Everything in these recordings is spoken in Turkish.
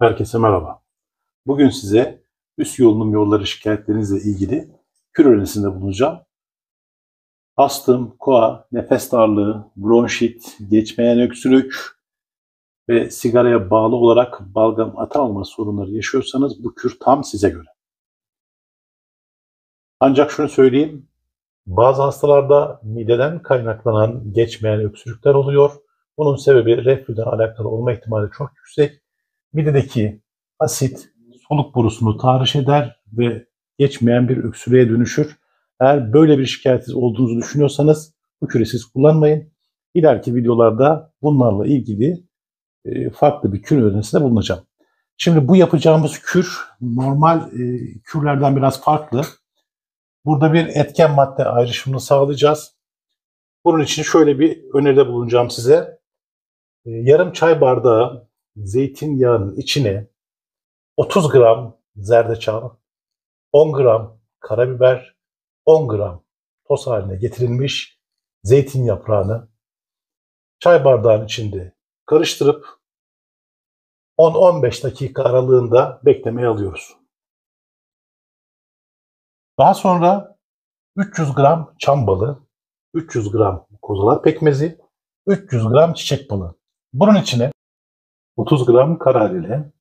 Herkese merhaba. Bugün size üst solunum yolları şikayetlerinizle ilgili kür önerisinde bulunacağım. Astım, koa, nefes darlığı, bronşit, geçmeyen öksürük ve sigaraya bağlı olarak balgam atamama sorunları yaşıyorsanız bu kür tam size göre. Ancak şunu söyleyeyim, bazı hastalarda mideden kaynaklanan geçmeyen öksürükler oluyor. Bunun sebebi reflüden alakalı olma ihtimali çok yüksek. Midedeki asit soluk borusunu tahriş eder ve geçmeyen bir öksürüğe dönüşür. Eğer böyle bir şikayetiniz olduğunuzu düşünüyorsanız bu kürü siz kullanmayın. İleriki videolarda bunlarla ilgili farklı bir kür önerisinde bulunacağım. Şimdi bu yapacağımız kür normal kürlerden biraz farklı. Burada bir etken madde ayrışımını sağlayacağız. Bunun için şöyle bir öneride bulunacağım size. Yarım çay bardağı zeytinyağının içine 30 gram zerdeçal, 10 gram karabiber, 10 gram toz haline getirilmiş zeytin yaprağını çay bardağının içinde karıştırıp 10-15 dakika aralığında beklemeye alıyoruz. Daha sonra 300 gram çam balı, 300 gram kozalak pekmezi, 300 gram çiçek balı. Bunun içine 30 gram karahalile,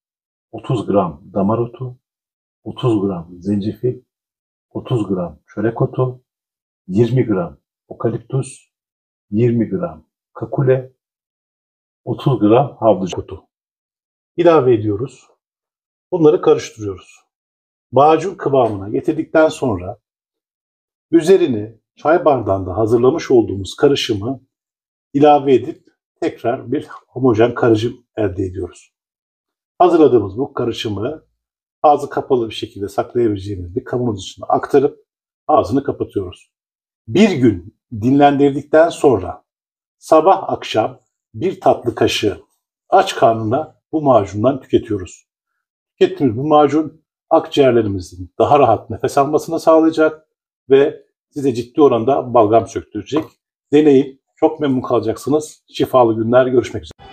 30 gram damar otu, 30 gram zencefil, 30 gram çörek otu, 20 gram okaliptus, 20 gram kakule, 30 gram havlucuk otu ilave ediyoruz. Bunları karıştırıyoruz. Macun kıvamına getirdikten sonra üzerini çay bardağında hazırlamış olduğumuz karışımı ilave edip tekrar bir homojen karışım elde ediyoruz. Hazırladığımız bu karışımı ağzı kapalı bir şekilde saklayabileceğimiz bir kavanoz içine aktarıp ağzını kapatıyoruz. Bir gün dinlendirdikten sonra sabah akşam bir tatlı kaşığı aç karnına bu macundan tüketiyoruz. Tükettiğimiz bu macun akciğerlerimizin daha rahat nefes almasını sağlayacak ve size ciddi oranda balgam söktürecek. Deneyin, çok memnun kalacaksınız. Şifalı günler, görüşmek üzere.